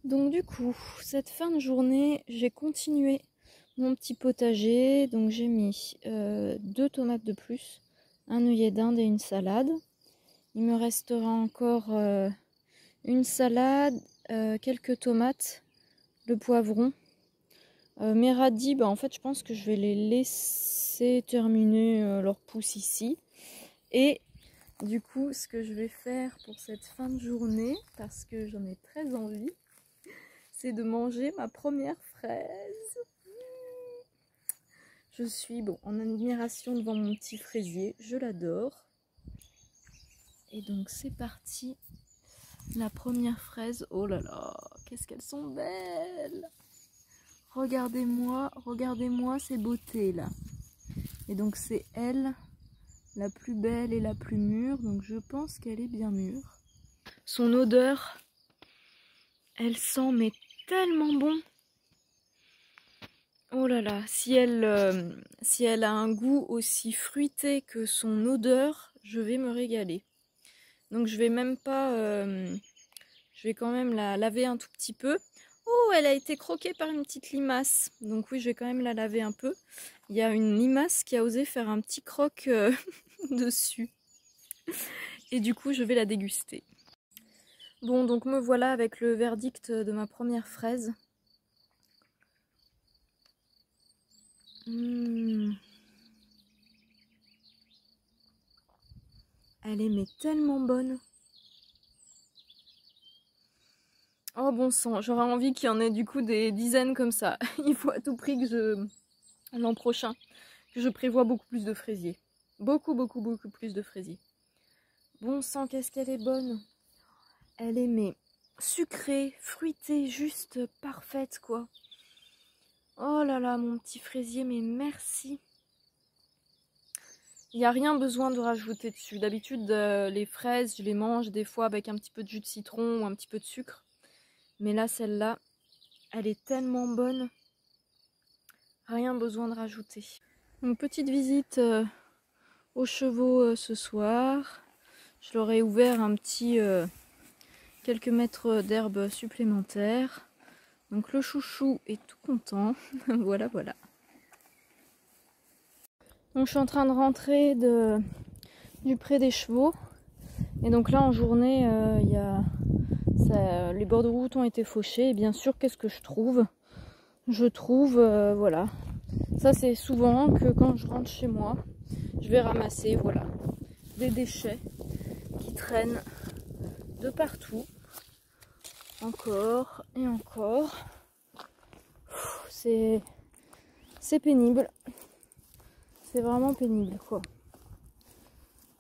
Donc du coup, cette fin de journée, j'ai continué mon petit potager. Donc j'ai mis 2 tomates de plus, un œillet d'Inde et une salade. Il me restera encore une salade, quelques tomates, le poivron. Mes radis, en fait je pense que je vais les laisser terminer leur pousse ici. Et du coup, ce que je vais faire pour cette fin de journée, parce que j'en ai très envie, c'est de manger ma première fraise. Je suis en admiration devant mon petit fraisier, je l'adore. Et donc c'est parti, la première fraise. Oh là là, qu'est-ce qu'elles sont belles! Regardez-moi, regardez-moi ces beautés là. Et donc c'est elle, la plus belle et la plus mûre, donc je pense qu'elle est bien mûre. Son odeur, elle sent mais tellement bon. Oh là là, si elle a un goût aussi fruité que son odeur, je vais me régaler. Donc je vais même pas, je vais quand même la laver un tout petit peu. Oh, elle a été croquée par une petite limace. Donc oui, je vais quand même la laver un peu. Il y a une limace qui a osé faire un petit croc dessus. Et du coup, je vais la déguster. Bon, donc me voilà avec le verdict de ma première fraise. Elle est mais tellement bonne. Oh bon sang, j'aurais envie qu'il y en ait du coup des dizaines comme ça. Il faut à tout prix que l'an prochain, que je prévois beaucoup plus de fraisiers. Beaucoup plus de fraisiers. Bon sang, qu'est-ce qu'elle est bonne. Elle est mais sucrée, fruitée, juste parfaite quoi. Oh là là, mon petit fraisier, mais merci. Il n'y a rien besoin de rajouter dessus. D'habitude, les fraises, je les mange des fois avec un petit peu de jus de citron ou un petit peu de sucre. Mais là, celle-là, elle est tellement bonne. Rien besoin de rajouter. Donc, petite visite aux chevaux ce soir. Je leur ai ouvert un petit quelques mètres d'herbe supplémentaire. Donc le chouchou est tout content. Voilà, voilà. Donc je suis en train de rentrer du pré des chevaux. Et donc là en journée, les bords de route ont été fauchés. Et bien sûr, qu'est-ce que je trouve? Je trouve, voilà. Ça c'est souvent que quand je rentre chez moi, je vais ramasser, voilà, des déchets qui traînent de partout. Encore et encore. C'est pénible. C'est vraiment pénible quoi.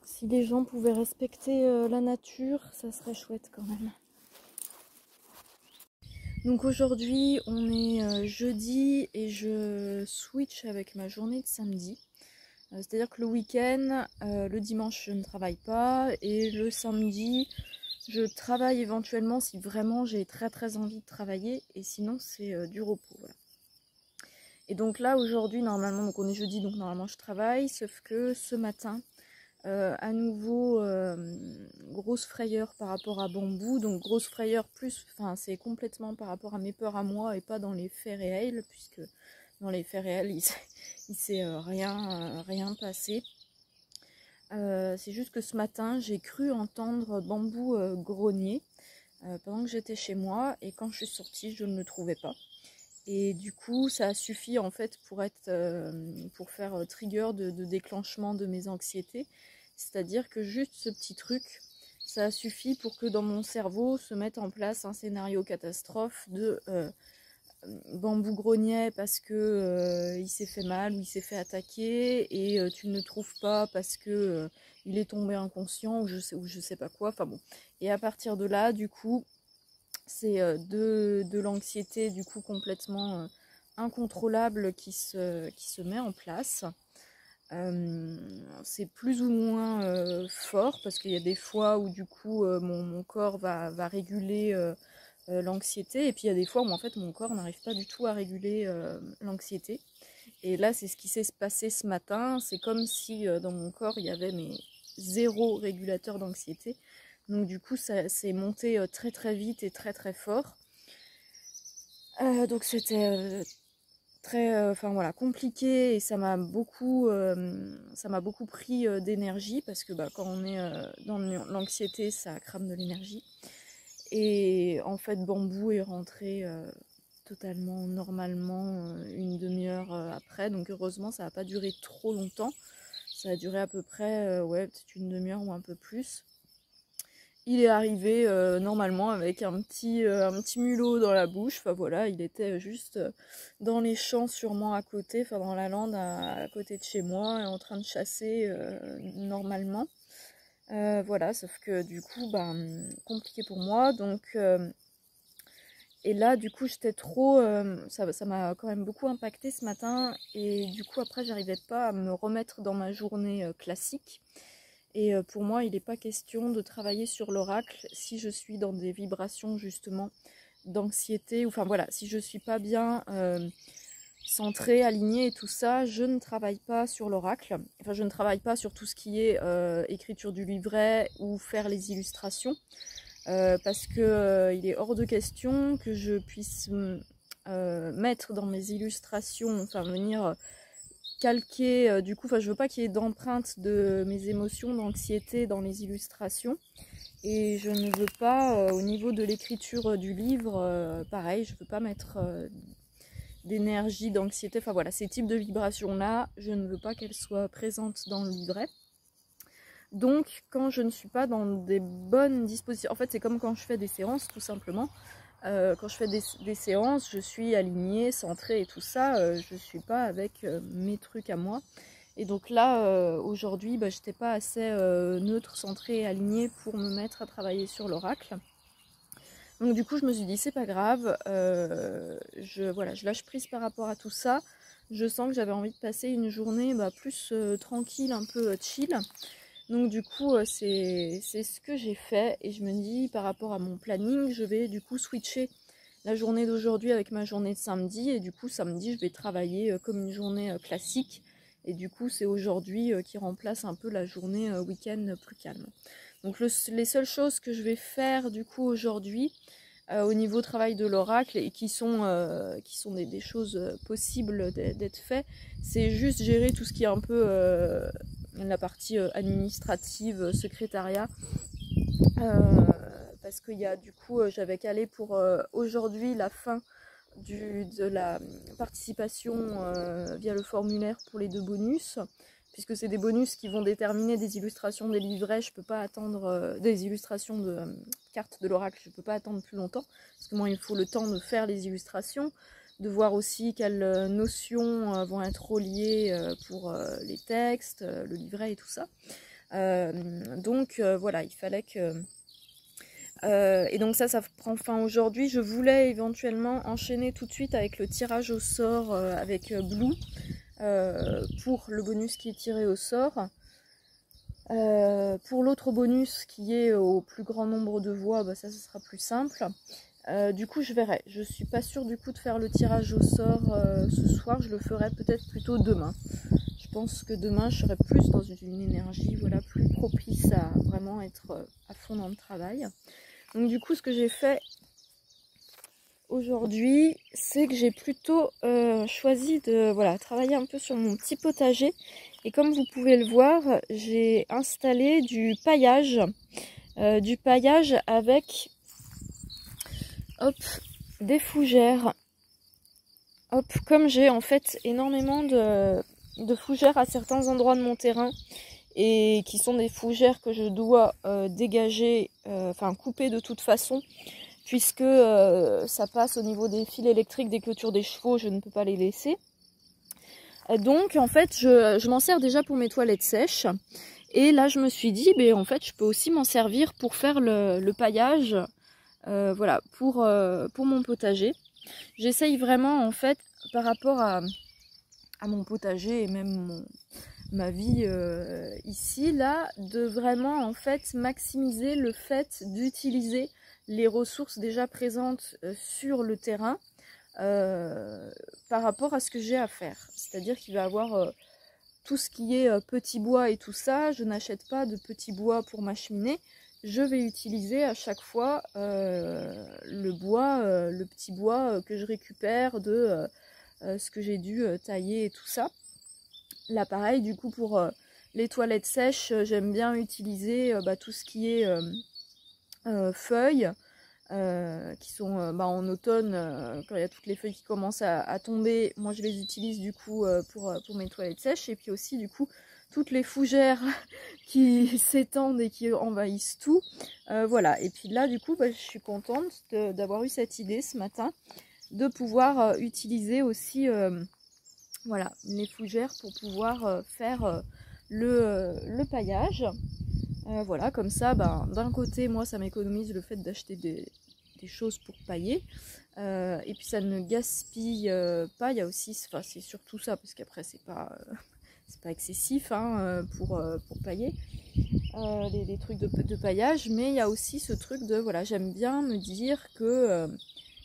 Si les gens pouvaient respecter la nature, ça serait chouette quand même. Donc aujourd'hui, on est jeudi et je switch avec ma journée de samedi. C'est-à-dire que le week-end, le dimanche, je ne travaille pas et le samedi, je travaille éventuellement si vraiment j'ai très envie de travailler et sinon c'est du repos. Voilà. Et donc là aujourd'hui, normalement, donc on est jeudi, donc normalement je travaille, sauf que ce matin, à nouveau grosse frayeur par rapport à Bambou, donc grosse frayeur plus, enfin c'est complètement par rapport à mes peurs à moi et pas dans les faits réels, puisque dans les faits réels il s'est rien passé. C'est juste que ce matin j'ai cru entendre Bambou grogner pendant que j'étais chez moi et quand je suis sortie je ne le trouvais pas. Et du coup ça a suffi en fait pour faire trigger de déclenchement de mes anxiétés. C'est-à-dire que juste ce petit truc, ça a suffi pour que dans mon cerveau se mette en place un scénario catastrophe de Bambou grognet parce que il s'est fait mal ou il s'est fait attaquer et tu ne le trouves pas parce que il est tombé inconscient ou je sais pas quoi. Enfin bon. Et à partir de là, du coup, c'est de l'anxiété du coup complètement incontrôlable qui se met en place. C'est plus ou moins fort parce qu'il y a des fois où du coup mon corps va réguler l'anxiété et puis il y a des fois où en fait mon corps n'arrive pas du tout à réguler l'anxiété. Et là c'est ce qui s'est passé ce matin, c'est comme si dans mon corps il y avait zéro régulateur d'anxiété. Donc du coup ça s'est monté très vite et très fort. Donc c'était très enfin voilà, compliqué et ça m'a beaucoup pris d'énergie parce que bah, quand on est dans l'anxiété, ça crame de l'énergie. Et en fait, Bambou est rentré totalement normalement une demi-heure après. Donc heureusement, ça n'a pas duré trop longtemps. Ça a duré à peu près, ouais, peut-être une demi-heure ou un peu plus. Il est arrivé normalement avec un petit mulot dans la bouche. Enfin voilà, il était juste dans les champs sûrement à côté, enfin dans la lande à côté de chez moi, en train de chasser normalement. Voilà, sauf que du coup, bah, compliqué pour moi. Donc, et là, du coup, j'étais trop. Ça m'a quand même beaucoup impacté ce matin. Et du coup, après, j'arrivais pas à me remettre dans ma journée classique. Et pour moi, il n'est pas question de travailler sur l'oracle si je suis dans des vibrations justement d'anxiété. Enfin voilà, si je suis pas bien centrée, alignée et tout ça, je ne travaille pas sur l'oracle. Enfin, je ne travaille pas sur tout ce qui est écriture du livret ou faire les illustrations. Parce que il est hors de question que je puisse mettre dans mes illustrations, enfin venir calquer, du coup, enfin je veux pas qu'il y ait d'empreintes de mes émotions, d'anxiété dans les illustrations. Et je ne veux pas, au niveau de l'écriture du livre, pareil, je veux pas mettre d'énergie, d'anxiété, enfin voilà, ces types de vibrations-là, je ne veux pas qu'elles soient présentes dans le livret. Donc, quand je ne suis pas dans des bonnes dispositions, en fait, c'est comme quand je fais des séances, tout simplement. Quand je fais des séances, je suis alignée, centrée et tout ça. Je ne suis pas avec mes trucs à moi. Et donc là, aujourd'hui, bah, je n'étais pas assez neutre, centrée et alignée pour me mettre à travailler sur l'oracle. Donc du coup, je me suis dit, c'est pas grave. Voilà, je lâche prise par rapport à tout ça. Je sens que j'avais envie de passer une journée plus tranquille, un peu chill. Donc du coup, c'est ce que j'ai fait et je me dis par rapport à mon planning, je vais du coup switcher la journée d'aujourd'hui avec ma journée de samedi et du coup samedi je vais travailler comme une journée classique et du coup c'est aujourd'hui qui remplace un peu la journée week-end plus calme. Donc les seules choses que je vais faire du coup aujourd'hui au niveau travail de l'oracle et qui sont des choses possibles d'être faites, c'est juste gérer tout ce qui est un peu la partie administrative, secrétariat, parce qu'il y a du coup, j'avais calé pour aujourd'hui la fin de la participation via le formulaire pour les 2 bonus, puisque c'est des bonus qui vont déterminer des illustrations des livrets. Je peux pas attendre des illustrations de cartes de l'oracle, je peux pas attendre plus longtemps, parce que moi il faut le temps de faire les illustrations, de voir aussi quelles notions vont être reliées pour les textes, le livret et tout ça. Donc voilà, il fallait que... et donc ça prend fin aujourd'hui. Je voulais éventuellement enchaîner tout de suite avec le tirage au sort avec Blue pour le bonus qui est tiré au sort. Pour l'autre bonus qui est au plus grand nombre de voix, bah ça ce sera plus simple. Du coup je verrai. Je suis pas sûre du coup de faire le tirage au sort ce soir. Je le ferai peut-être plutôt demain. Je pense que demain je serai plus dans une énergie voilà, plus propice à vraiment être à fond dans le travail. Donc du coup ce que j'ai fait aujourd'hui, c'est que j'ai plutôt choisi de voilà, travailler un peu sur mon petit potager. Et comme vous pouvez le voir, j'ai installé du paillage avec hop, des fougères. Hop, comme j'ai en fait énormément de fougères à certains endroits de mon terrain et qui sont des fougères que je dois dégager, enfin couper de toute façon, puisque ça passe au niveau des fils électriques, des clôtures des chevaux, je ne peux pas les laisser. Donc en fait je m'en sers déjà pour mes toilettes sèches. Et là je me suis dit, en fait je peux aussi m'en servir pour faire le paillage voilà, pour mon potager. J'essaye vraiment en fait par rapport à mon potager et même ma vie ici là, de vraiment en fait maximiser le fait d'utiliser les ressources déjà présentes sur le terrain par rapport à ce que j'ai à faire. C'est-à-dire qu'il va y avoir tout ce qui est petit bois et tout ça. Je n'achète pas de petit bois pour ma cheminée. je vais utiliser à chaque fois le bois, le petit bois que je récupère de ce que j'ai dû tailler et tout ça. Là pareil, du coup pour les toilettes sèches, j'aime bien utiliser tout ce qui est feuilles, qui sont en automne, quand il y a toutes les feuilles qui commencent à tomber. Moi je les utilise du coup pour mes toilettes sèches, et puis aussi du coup toutes les fougères qui s'étendent et qui envahissent tout. Voilà, et puis là du coup je suis contente d'avoir eu cette idée ce matin, de pouvoir utiliser aussi voilà, les fougères pour pouvoir faire le paillage. Voilà, comme ça, d'un côté, moi, ça m'économise le fait d'acheter des choses pour pailler. Et puis, ça ne gaspille pas. Il y a aussi, enfin, c'est surtout ça, parce qu'après, c'est pas excessif hein, pour pailler les trucs de paillage. Mais il y a aussi ce truc de, voilà, j'aime bien me dire que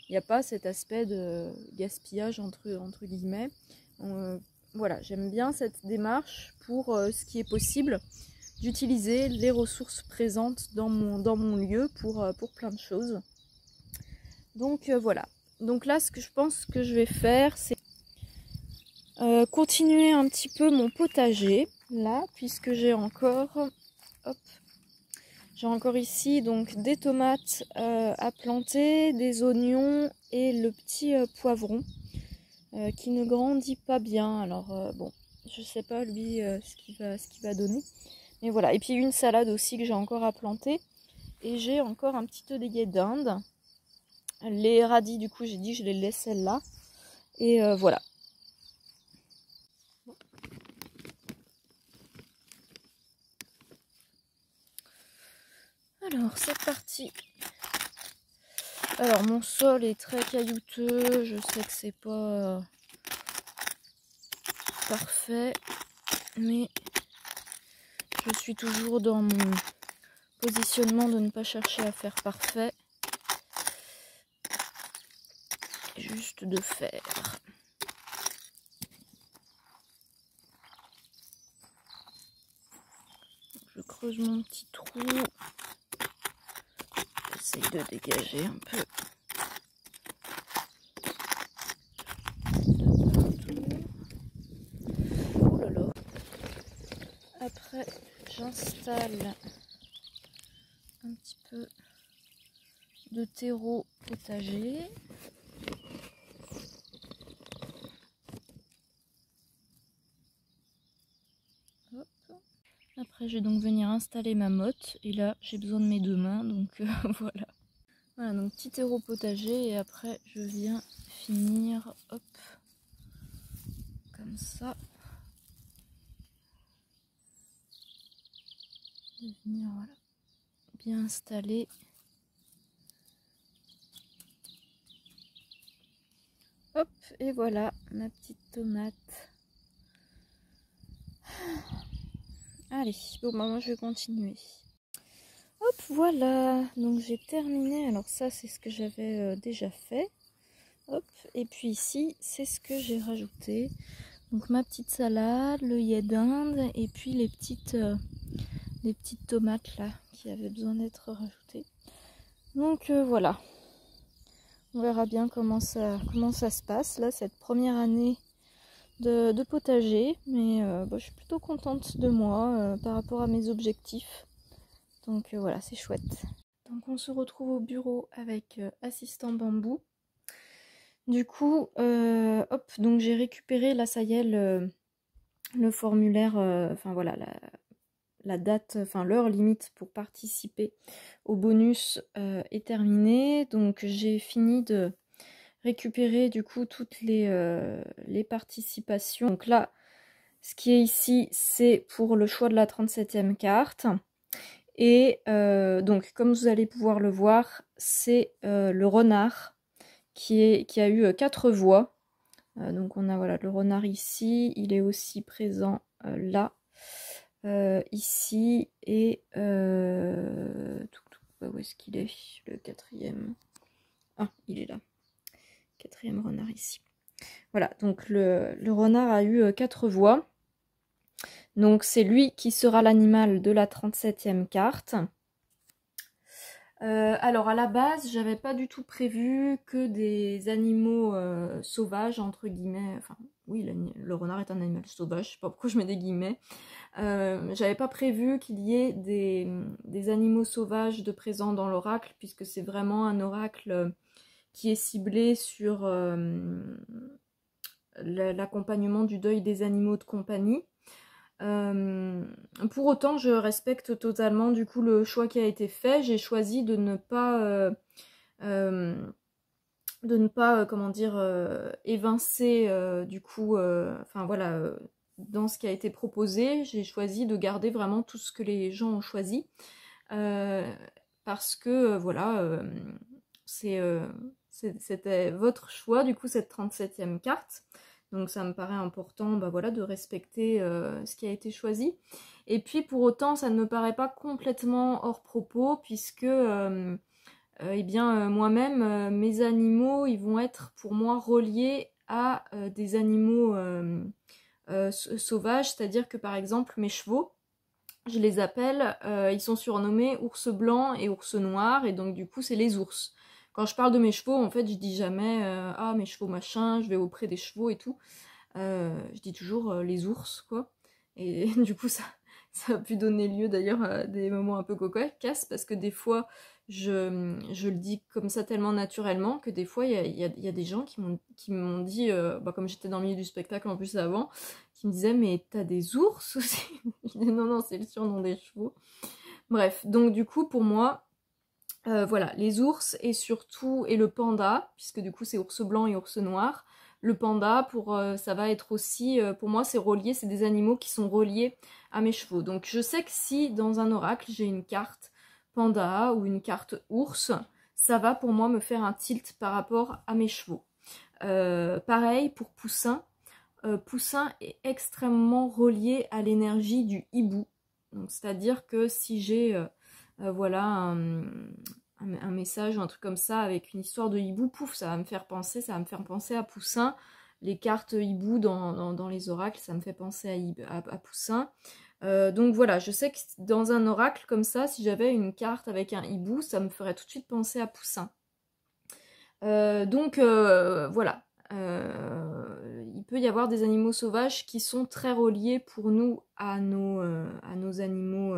il n'y a pas cet aspect de gaspillage entre guillemets. Voilà, j'aime bien cette démarche pour ce qui est possible d'utiliser les ressources présentes dans mon lieu pour plein de choses. Donc voilà. Donc là, ce que je pense que je vais faire, c'est continuer un petit peu mon potager, là, puisque j'ai encore, hop, j'ai encore ici donc des tomates à planter, des oignons et le petit poivron qui ne grandit pas bien. Alors bon, je sais pas lui ce qu'il va donner. Mais voilà, et puis une salade aussi que j'ai encore à planter. Et j'ai encore un petit œillet d'Inde. Les radis, du coup, j'ai dit je les laissais là. Et voilà. Alors, c'est parti. Alors, mon sol est très caillouteux. Je sais que c'est pas parfait. Mais je suis toujours dans mon positionnement de ne pas chercher à faire parfait. Juste de faire. Je creuse mon petit trou. J'essaye de dégager un peu. Oh là là. Après, j'installe un petit peu de terreau potager. Hop. Après, je vais donc venir installer ma motte. Et là, j'ai besoin de mes deux mains, donc voilà. Voilà, donc petit terreau potager. Et après, je viens finir, hop, comme ça. De venir, voilà, bien installer. Hop, et voilà ma petite tomate. Allez, bon moi je vais continuer. Hop, voilà, donc j'ai terminé. Alors ça c'est ce que j'avais déjà fait. Hop, et puis ici c'est ce que j'ai rajouté. Donc ma petite salade, l'œillet d'Inde et puis les petites tomates là qui avaient besoin d'être rajoutées. Donc voilà. On verra bien comment ça se passe là cette première année de potager, mais je suis plutôt contente de moi par rapport à mes objectifs. Donc voilà, c'est chouette. Donc on se retrouve au bureau avec assistant bambou. Du coup, hop, donc j'ai récupéré, là ça y est, le formulaire, enfin voilà, la date, enfin l'heure limite pour participer au bonus est terminée. Donc j'ai fini de récupérer du coup toutes les participations. Donc là, ce qui est ici, c'est pour le choix de la 37e carte. Et donc, comme vous allez pouvoir le voir, c'est le renard qui a eu 4 voix. Donc on a voilà, le renard ici, il est aussi présent là, ici, et où est-ce qu'il est, le 4e? Ah, il est là. 4e renard ici. Voilà, donc le renard a eu 4 voix. Donc c'est lui qui sera l'animal de la 37e carte. Alors à la base, j'avais pas du tout prévu que des animaux sauvages, entre guillemets, enfin oui, le renard est un animal sauvage, je sais pas pourquoi je mets des guillemets. J'avais pas prévu qu'il y ait des animaux sauvages de présents dans l'oracle, puisque c'est vraiment un oracle qui est ciblé sur l'accompagnement du deuil des animaux de compagnie. Pour autant, je respecte totalement du coup le choix qui a été fait. J'ai choisi de ne pas comment dire, évincer du coup, enfin voilà, dans ce qui a été proposé. J'ai choisi de garder vraiment tout ce que les gens ont choisi, parce que voilà, c'était votre choix du coup, cette 37e carte. Donc ça me paraît important, bah voilà, de respecter ce qui a été choisi. Et puis pour autant, ça ne me paraît pas complètement hors propos, puisque eh bien moi-même, mes animaux, ils vont être pour moi reliés à des animaux sauvages, c'est-à-dire que par exemple mes chevaux, je les appelle, ils sont surnommés ours blanc et ours noir, et donc du coup c'est les ours. Quand je parle de mes chevaux, en fait, je dis jamais ah mes chevaux machin, je vais auprès des chevaux et tout. Je dis toujours les ours, quoi. Et du coup, ça a pu donner lieu d'ailleurs à des moments un peu cocasses, parce que des fois, je le dis comme ça tellement naturellement que des fois, il y a des gens qui m'ont dit, bah, comme j'étais dans le milieu du spectacle en plus avant, qui me disaient, mais t'as des ours aussi? Je dis non, non, c'est le surnom des chevaux. Bref, donc du coup, pour moi, voilà, les ours et surtout, et le panda, puisque du coup c'est ours blanc et ours noir. Le panda, ça va être aussi, pour moi c'est relié, c'est des animaux qui sont reliés à mes chevaux. Donc je sais que si dans un oracle j'ai une carte panda ou une carte ours, ça va pour moi me faire un tilt par rapport à mes chevaux. Pareil pour Poussin. Poussin est extrêmement relié à l'énergie du hibou. Donc c'est-à-dire que si j'ai voilà un message ou un truc comme ça avec une histoire de hibou, pouf, ça va me faire penser à Poussin. Les cartes hibou dans les oracles, ça me fait penser à Poussin. Donc voilà, je sais que dans un oracle comme ça, si j'avais une carte avec un hibou, ça me ferait tout de suite penser à Poussin. Donc voilà, il peut y avoir des animaux sauvages qui sont très reliés pour nous à nos animaux.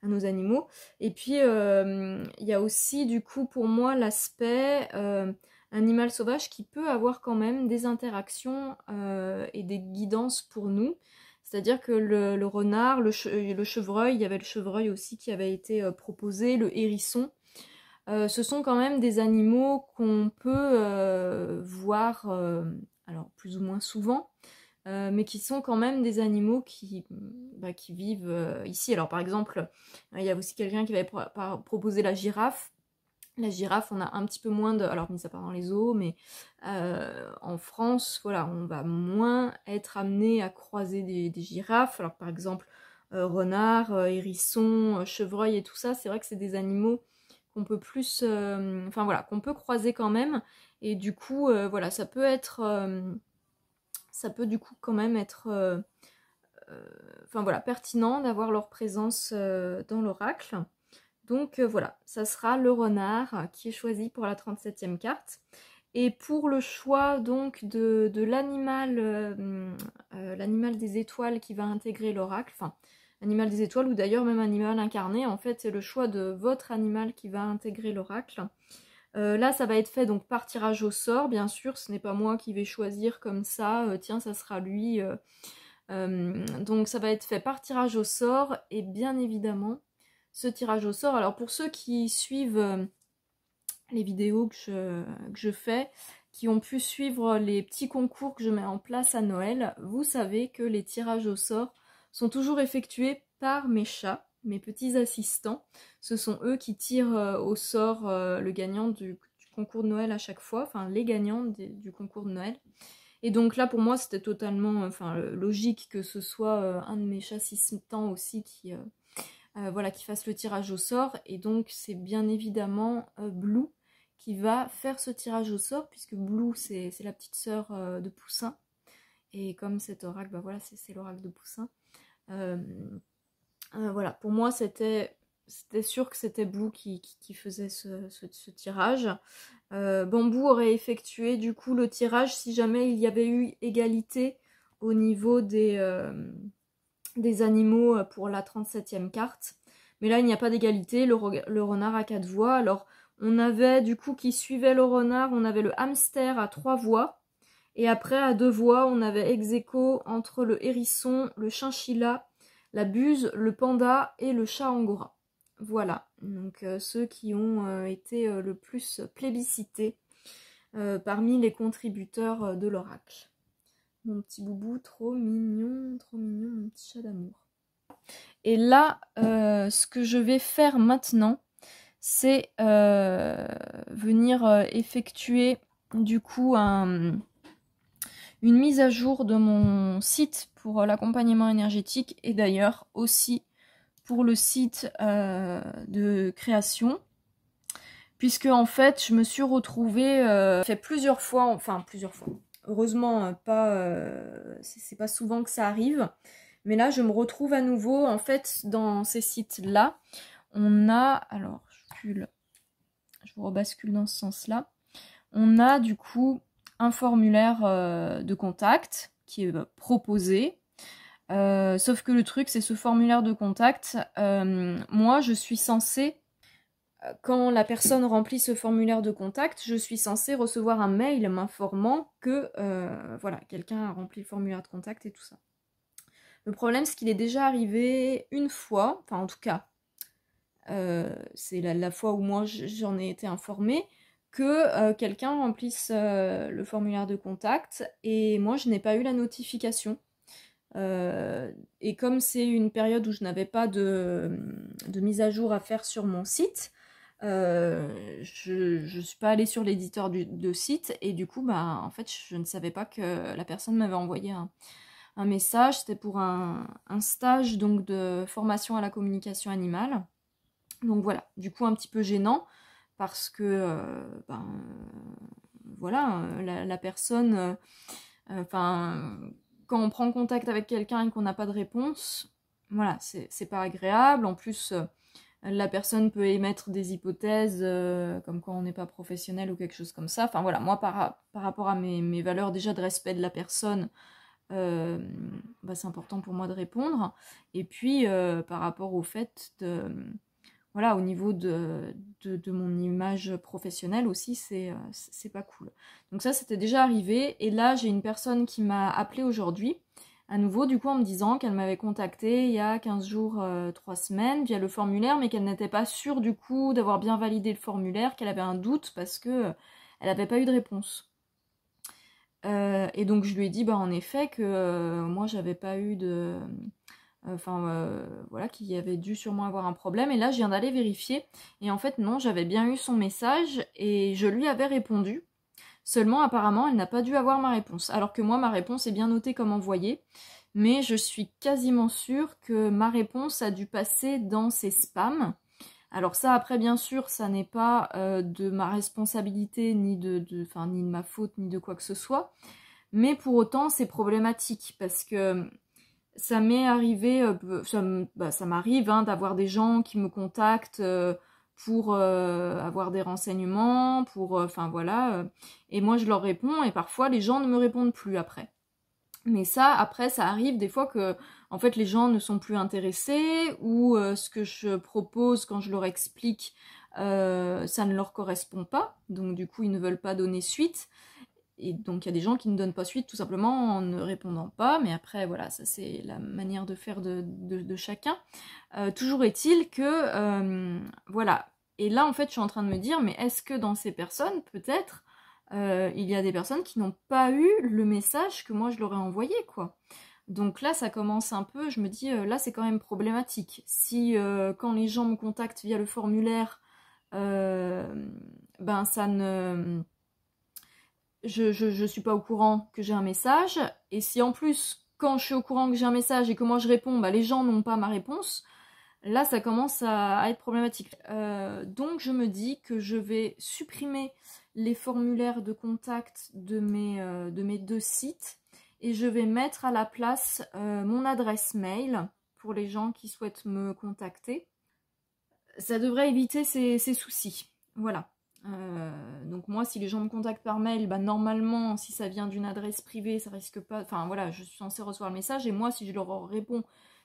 À nos animaux. Et puis, il y a aussi, du coup, pour moi, l'aspect animal sauvage qui peut avoir quand même des interactions et des guidances pour nous. C'est-à-dire que le renard, le chevreuil, il y avait le chevreuil aussi qui avait été proposé, le hérisson. Ce sont quand même des animaux qu'on peut voir, alors plus ou moins souvent, mais qui sont quand même des animaux qui vivent ici. Alors par exemple, il y a aussi quelqu'un qui avait proposé la girafe. La girafe, on a un petit peu moins de... Alors, mis à part dans les zoos, mais en France, voilà, on va moins être amené à croiser des girafes. Alors par exemple, renard, hérisson, chevreuil et tout ça, c'est vrai que c'est des animaux qu'on peut plus... Enfin voilà, qu'on peut croiser quand même. Et du coup, voilà, ça peut du coup quand même être enfin voilà, pertinent d'avoir leur présence dans l'oracle. Donc voilà, ça sera le renard qui est choisi pour la 37e carte. Et pour le choix donc de l'animal, l'animal des étoiles qui va intégrer l'oracle, enfin animal des étoiles ou d'ailleurs même animal incarné, en fait c'est le choix de votre animal qui va intégrer l'oracle. Là, ça va être fait donc par tirage au sort, bien sûr, ce n'est pas moi qui vais choisir comme ça, tiens, ça sera lui. Donc ça va être fait par tirage au sort, et bien évidemment, ce tirage au sort, alors pour ceux qui suivent les vidéos que je fais, qui ont pu suivre les petits concours que je mets en place à Noël, vous savez que les tirages au sort sont toujours effectués par mes chats, mes petits assistants. Ce sont eux qui tirent au sort le gagnant du concours de Noël à chaque fois, enfin les gagnants du concours de Noël. Et donc là pour moi c'était totalement logique que ce soit un de mes chats assistants aussi qui fasse le tirage au sort. Et donc c'est bien évidemment Blue qui va faire ce tirage au sort, puisque Blue c'est la petite sœur de Poussin. Et comme cet oracle, bah voilà, c'est l'oracle de Poussin. Voilà, pour moi c'était c'était sûr que c'était Blue qui faisait ce tirage. Bamboo aurait effectué du coup le tirage si jamais il y avait eu égalité au niveau des animaux pour la 37e carte. Mais là, il n'y a pas d'égalité, le renard a 4 voix. Alors, on avait du coup qui suivait le renard, on avait le hamster à 3 voix. Et après, à 2 voix, on avait ex-aequo entre le hérisson, le chinchilla, la buse, le panda et le chat angora. Voilà, donc ceux qui ont été le plus plébiscités parmi les contributeurs de l'oracle. Mon petit boubou, trop mignon, mon petit chat d'amour. Et là, ce que je vais faire maintenant, c'est venir effectuer du coup une mise à jour de mon site pour l'accompagnement énergétique et d'ailleurs aussi pour le site de création. Puisque en fait, je me suis retrouvée, fait plusieurs fois, heureusement c'est pas souvent que ça arrive, mais là je me retrouve à nouveau, en fait, dans ces sites-là, on a, alors je vous rebascule dans ce sens-là, on a du coup un formulaire de contact qui est proposé, sauf que le truc c'est ce formulaire de contact, moi je suis censée, quand la personne remplit ce formulaire de contact, je suis censée recevoir un mail m'informant que voilà, quelqu'un a rempli le formulaire de contact et tout ça. Le problème, c'est qu'il est déjà arrivé une fois, enfin en tout cas, c'est la fois où moi j'en ai été informée, que quelqu'un remplisse le formulaire de contact et moi je n'ai pas eu la notification. Et comme c'est une période où je n'avais pas de mise à jour à faire sur mon site, je suis pas allée sur l'éditeur de site et du coup bah en fait je ne savais pas que la personne m'avait envoyé un message. C'était pour un stage donc de formation à la communication animale, donc voilà, du coup un petit peu gênant parce que voilà, la personne enfin quand on prend contact avec quelqu'un et qu'on n'a pas de réponse, voilà, c'est pas agréable. En plus la personne peut émettre des hypothèses comme quoi on n'est pas professionnel ou quelque chose comme ça. Enfin voilà, moi par rapport à mes valeurs déjà de respect de la personne, c'est important pour moi de répondre. Et puis par rapport au fait de... Voilà, au niveau de mon image professionnelle aussi, c'est pas cool. Donc ça, c'était déjà arrivé. Et là, j'ai une personne qui m'a appelée aujourd'hui, à nouveau, du coup, en me disant qu'elle m'avait contacté il y a 15 jours, 3 semaines, via le formulaire, mais qu'elle n'était pas sûre, du coup, d'avoir bien validé le formulaire, qu'elle avait un doute parce que elle n'avait pas eu de réponse. Et donc, je lui ai dit, en effet, que moi, j'avais pas eu de... voilà, qu'il y avait dû sûrement avoir un problème. Et là, je viens d'aller vérifier. Et en fait, non, j'avais bien eu son message et je lui avais répondu. Seulement, apparemment, elle n'a pas dû avoir ma réponse. Alors que moi, ma réponse est bien notée comme envoyée. Mais je suis quasiment sûre que ma réponse a dû passer dans ses spams. Alors ça, après, bien sûr, ça n'est pas de ma responsabilité, ni de ma faute, ni de quoi que ce soit. Mais pour autant, c'est problématique parce que ça m'est arrivé, ça m'arrive d'avoir des gens qui me contactent pour avoir des renseignements, pour, et moi je leur réponds et parfois les gens ne me répondent plus après. Mais ça, après, ça arrive des fois que, en fait, les gens ne sont plus intéressés ou ce que je propose quand je leur explique, ça ne leur correspond pas, donc du coup ils ne veulent pas donner suite. Et donc il y a des gens qui ne donnent pas suite tout simplement en ne répondant pas, mais après voilà, ça c'est la manière de faire de chacun. Toujours est-il que, voilà, et là en fait je suis en train de me dire, mais est-ce que dans ces personnes, peut-être, il y a des personnes qui n'ont pas eu le message que moi je leur ai envoyé, quoi. Donc là ça commence un peu, je me dis, là c'est quand même problématique. Si quand les gens me contactent via le formulaire, ça ne... Je suis pas au courant que j'ai un message, et si en plus, quand je suis au courant que j'ai un message et que moi je réponds, les gens n'ont pas ma réponse, là ça commence à être problématique. Donc je me dis que je vais supprimer les formulaires de contact de mes 2 sites, et je vais mettre à la place mon adresse mail pour les gens qui souhaitent me contacter. ça devrait éviter ces soucis. Voilà. Donc moi, si les gens me contactent par mail, bah, normalement, si ça vient d'une adresse privée, ça risque pas... Enfin voilà, je suis censée recevoir le message, et moi, si je leur réponds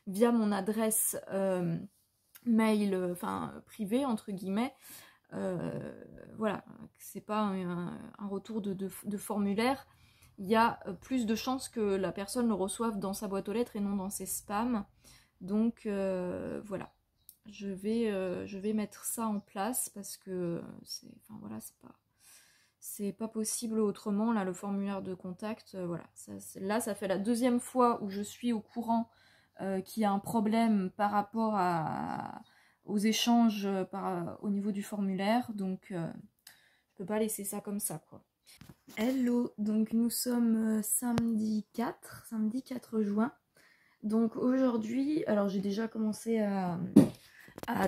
via mon adresse mail, privée, entre guillemets, voilà, c'est pas un retour de formulaire, il y a plus de chances que la personne le reçoive dans sa boîte aux lettres et non dans ses spams. Donc voilà, je vais mettre ça en place parce que c'est pas possible autrement. Là, le formulaire de contact, voilà, ça fait la deuxième fois où je suis au courant qu'il y a un problème par rapport aux échanges au niveau du formulaire, donc je peux pas laisser ça comme ça, quoi. Hello, donc nous sommes samedi 4 juin. Donc aujourd'hui, alors j'ai déjà commencé à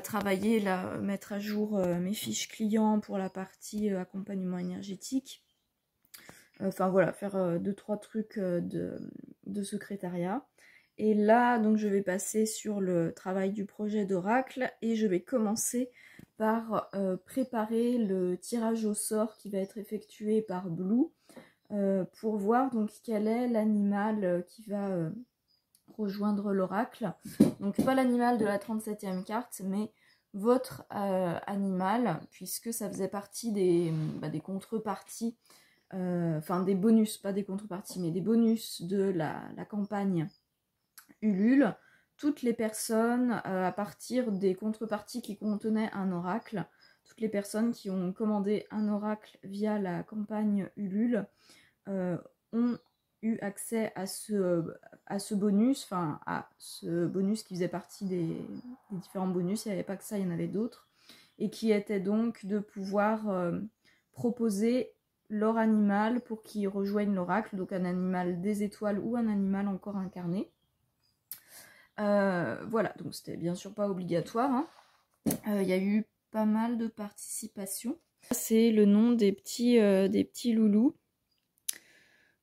travailler, là, mettre à jour mes fiches clients pour la partie accompagnement énergétique. Enfin voilà, faire 2-3 trucs de secrétariat. Et là, donc je vais passer sur le travail du projet d'Oracle et je vais commencer par préparer le tirage au sort qui va être effectué par Blue pour voir donc quel est l'animal qui va rejoindre l'oracle. Donc pas l'animal de la 37e carte, mais votre animal, puisque ça faisait partie des contreparties, enfin des bonus, pas des contreparties, mais des bonus de la campagne Ulule. Toutes les personnes, à partir des contreparties qui contenaient un oracle, toutes les personnes qui ont commandé un oracle via la campagne Ulule ont eu accès à ce bonus, enfin à ce bonus qui faisait partie des différents bonus, il n'y avait pas que ça, il y en avait d'autres, et qui était donc de pouvoir proposer leur animal pour qu'ils rejoignent l'oracle, donc un animal des étoiles ou un animal encore incarné. Voilà, donc c'était bien sûr pas obligatoire, hein. Il y a eu pas mal de participation. C'est le nom des petits loulous.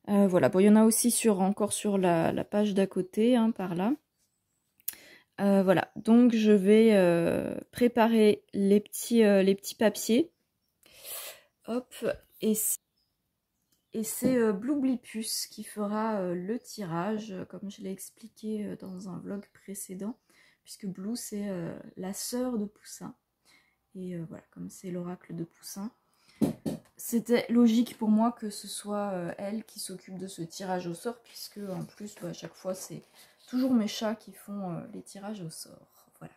Voilà, bon, il y en a aussi encore sur la page d'à côté, hein, par là. Voilà, donc je vais préparer les petits papiers. Hop, et c'est Bloublipus qui fera le tirage, comme je l'ai expliqué dans un vlog précédent, puisque Blue c'est la sœur de Poussin. Et voilà, comme c'est l'oracle de Poussin, c'était logique pour moi que ce soit elle qui s'occupe de ce tirage au sort, puisque en plus, à chaque fois, c'est toujours mes chats qui font les tirages au sort. Voilà.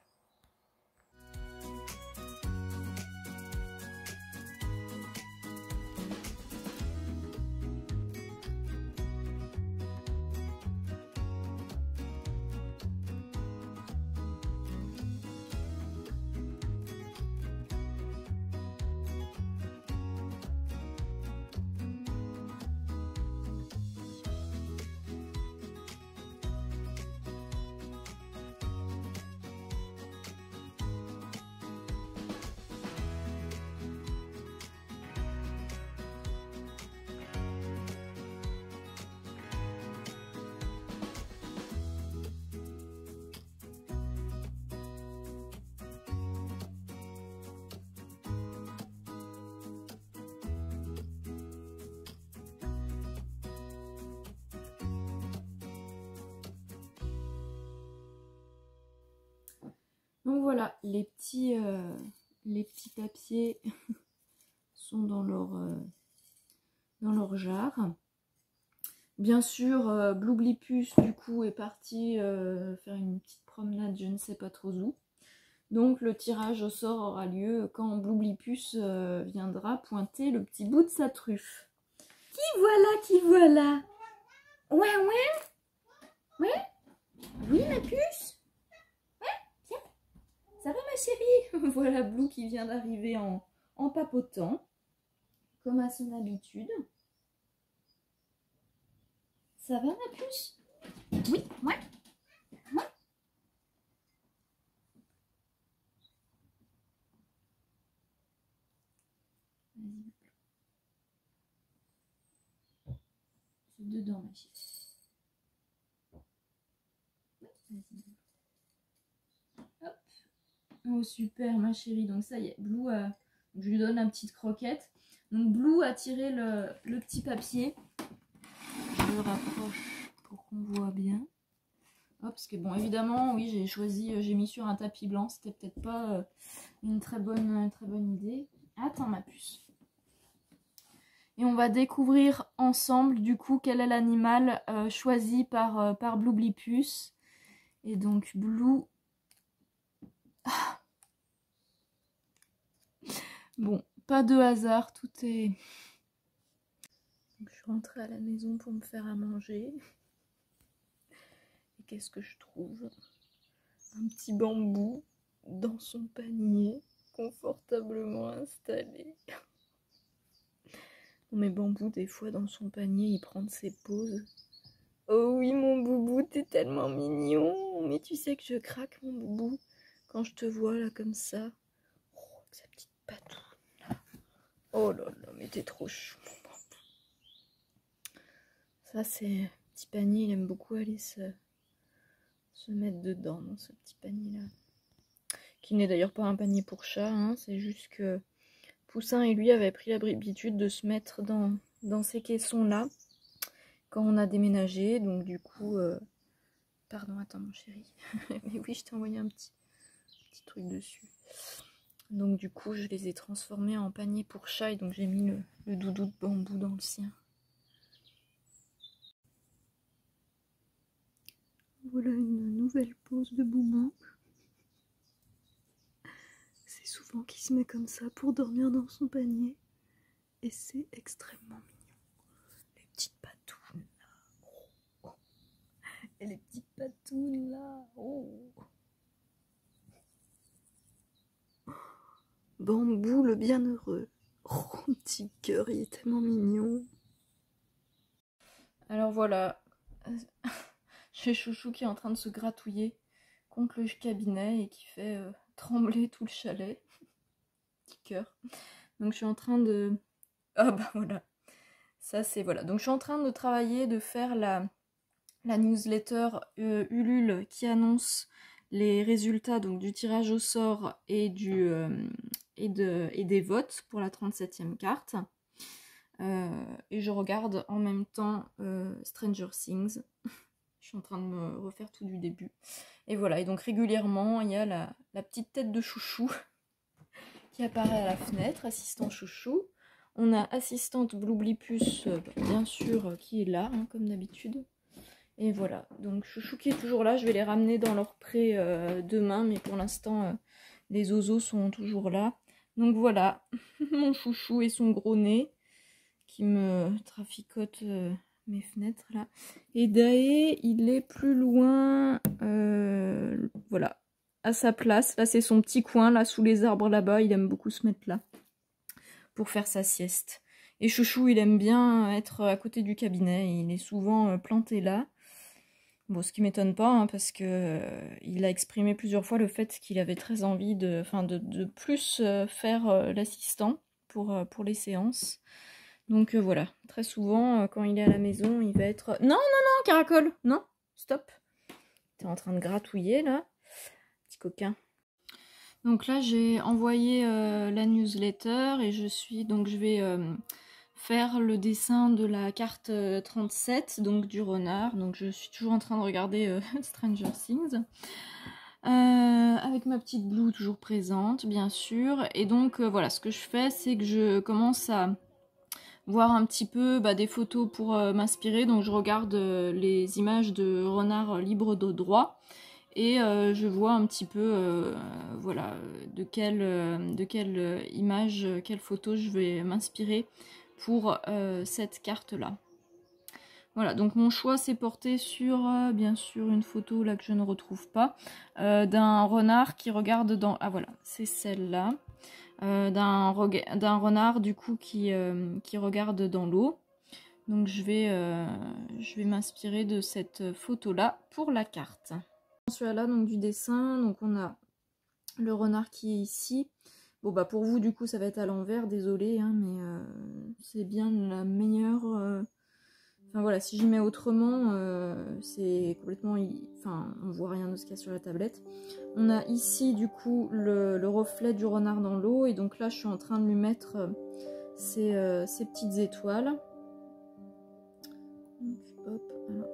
Donc voilà, les petits papiers sont dans leur jarre. Bien sûr, Bloublipus du coup est parti faire une petite promenade, je ne sais pas trop où. Donc le tirage au sort aura lieu quand Bloublipus viendra pointer le petit bout de sa truffe. Qui voilà. Ouais. Oui, ma puce. Ça va ma chérie? Voilà Blue qui vient d'arriver en papotant, comme à son habitude. Ça va ma puce? Oui, ouais. Vas-y. C'est dedans ma chérie. Vas-y. Hop. Oh super ma chérie, donc ça y est, Blue je lui donne la petite croquette. Donc Blue a tiré le petit papier. Je le rapproche pour qu'on voit bien. Hop, parce que bon évidemment oui j'ai mis sur un tapis blanc, c'était peut-être pas une très bonne idée. Attends ma puce. Et on va découvrir ensemble du coup quel est l'animal choisi par Blueblipus. Et donc Blue... Ah. Bon, pas de hasard, tout est... Donc, je suis rentrée à la maison pour me faire à manger. Et qu'est-ce que je trouve? Un petit bambou dans son panier, confortablement installé. Mes bambous, des fois, dans son panier, il prend de ses pauses. Oh oui, mon boubou, t'es tellement mignon. Mais tu sais que je craque, mon boubou, quand je te vois là comme ça. Oh, avec sa petite patte. Oh là là, mais t'es trop chou, mon bambou. Ça, c'est un petit panier. Il aime beaucoup aller se mettre dedans, dans ce petit panier-là. Qui n'est d'ailleurs pas un panier pour chat, hein. C'est juste que Poussin et lui avaient pris l'habitude de se mettre dans ces caissons-là quand on a déménagé. Donc du coup... Pardon, attends mon chéri. Mais oui, je t'ai envoyé un petit truc dessus. Donc du coup, je les ai transformés en panier pour chat. Et donc j'ai mis le doudou de bambou dans le sien. Voilà une nouvelle pose de boubou. C'est souvent qu'il se met comme ça pour dormir dans son panier. Et c'est extrêmement mignon. Les petites patounes là. Oh. Et les petites patounes là. Oh. Bambou le bienheureux. Oh, petit cœur, il est tellement mignon. Alors voilà. J'ai Chouchou qui est en train de se gratouiller contre le cabinet et qui fait trembler tout le chalet. Petit cœur. Donc je suis en train de... Ah bah voilà. Ça c'est... Voilà. Donc je suis en train de travailler, de faire la newsletter Ulule qui annonce les résultats donc, du tirage au sort et, des votes pour la 37e carte. Et je regarde en même temps Stranger Things. Je suis en train de me refaire tout du début. Et voilà, et donc régulièrement, il y a la petite tête de Chouchou qui apparaît à la fenêtre, assistant Chouchou. On a assistante Blueblipus, bien sûr, qui est là, hein, comme d'habitude. Et voilà, donc Chouchou qui est toujours là, je vais les ramener dans leur pré demain, mais pour l'instant, les oiseaux sont toujours là. Donc voilà, mon Chouchou et son gros nez qui me traficote mes fenêtres là. Et Daé, il est plus loin, voilà, à sa place. Là, c'est son petit coin, là, sous les arbres là-bas. Il aime beaucoup se mettre là pour faire sa sieste. Et Chouchou, il aime bien être à côté du cabinet. Il est souvent planté là. Bon, ce qui m'étonne pas, hein, parce que il a exprimé plusieurs fois le fait qu'il avait très envie de plus faire l'assistant pour les séances. Donc voilà, très souvent, quand il est à la maison, il va être... Non, non, non, Caracole, non, stop. T'es en train de gratouiller, là. Petit coquin. Donc là, j'ai envoyé la newsletter et je vais faire le dessin de la carte 37, donc du renard. Donc je suis toujours en train de regarder Stranger Things. Avec ma petite Blue toujours présente, bien sûr. Et donc voilà, ce que je fais, c'est que je commence à voir un petit peu des photos pour m'inspirer. Donc je regarde les images de renards libres de droit. Et je vois un petit peu voilà, de quelle image, quelle photo je vais m'inspirer pour cette carte-là. Voilà, donc mon choix s'est porté sur, bien sûr, une photo là que je ne retrouve pas, d'un renard qui regarde dans... Ah voilà, c'est celle-là. D'un renard du coup qui regarde dans l'eau. Donc je vais m'inspirer de cette photo-là pour la carte. Celui-là donc du dessin, donc on a le renard qui est ici. Bon bah pour vous du coup ça va être à l'envers, désolé, hein, mais c'est bien la meilleure Enfin voilà, si j'y mets autrement, c'est complètement... Enfin, on voit rien de ce qu'il y a sur la tablette. On a ici du coup le reflet du renard dans l'eau. Et donc là, je suis en train de lui mettre ces petites étoiles. Donc, hop, alors...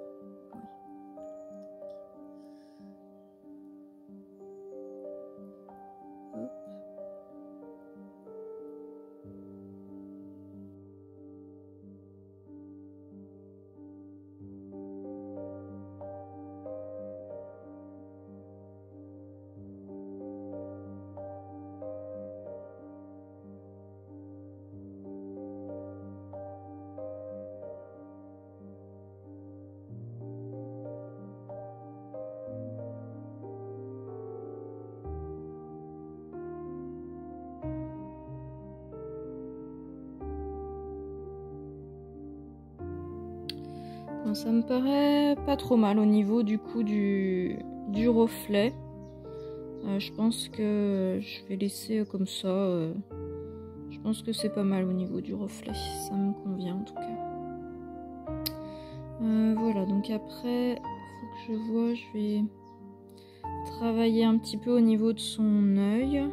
Bon, ça me paraît pas trop mal au niveau du coup du reflet. Je pense que je vais laisser comme ça. Je pense que c'est pas mal au niveau du reflet. Ça me convient en tout cas. Voilà, donc après, faut que je vois, je vais travailler un petit peu au niveau de son œil.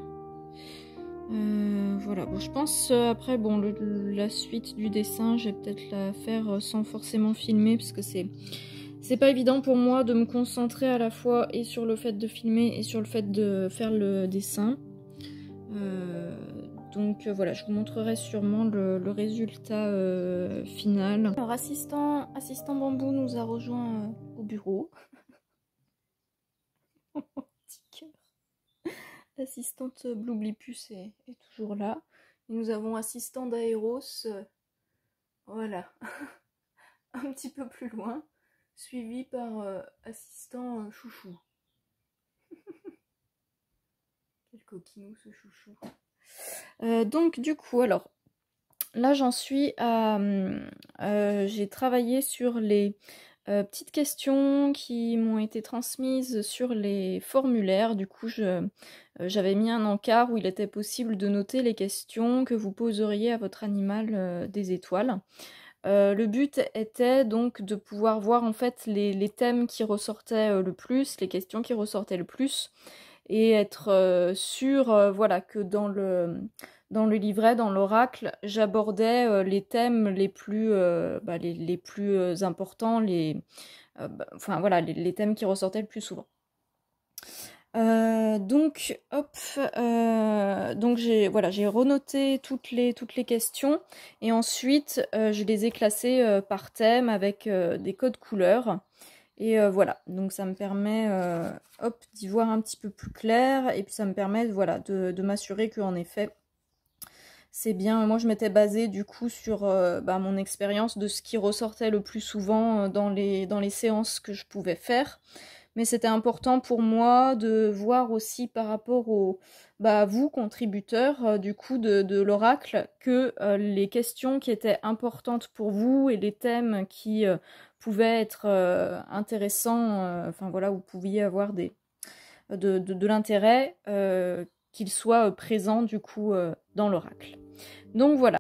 Voilà, bon, je pense après, bon, la suite du dessin, je vais peut-être la faire sans forcément filmer, parce que c'est pas évident pour moi de me concentrer à la fois et sur le fait de filmer et sur le fait de faire le dessin. Donc voilà, je vous montrerai sûrement le résultat final. Alors, assistant bambou nous a rejoint au bureau. Petit cœur. L'assistante Bloublipus est toujours là. Et nous avons assistant d'Aéros, voilà, un petit peu plus loin, suivi par assistant Chouchou. Quel coquinou ce Chouchou. Donc du coup, alors, là j'en suis à... j'ai travaillé sur les... petites questions qui m'ont été transmises sur les formulaires. Du coup, j'avais mis un encart où il était possible de noter les questions que vous poseriez à votre animal des étoiles. Le but était donc de pouvoir voir en fait les thèmes qui ressortaient le plus, les questions qui ressortaient le plus, et être sûr voilà, que dans le livret, dans l'oracle, j'abordais les thèmes les plus, les plus importants, enfin voilà, les thèmes qui ressortaient le plus souvent. Donc hop, donc j'ai renoté toutes les questions et ensuite je les ai classées par thème avec des codes couleurs. Et voilà, donc ça me permet d'y voir un petit peu plus clair, et puis ça me permet voilà, de m'assurer qu'en effet c'est bien. Moi je m'étais basée du coup sur mon expérience de ce qui ressortait le plus souvent dans les séances que je pouvais faire, mais c'était important pour moi de voir aussi par rapport aux vous contributeurs du coup de l'oracle, que les questions qui étaient importantes pour vous et les thèmes qui pouvaient être intéressants, enfin voilà, vous pouviez avoir de l'intérêt, qu'ils soient présents du coup dans l'oracle. Donc voilà.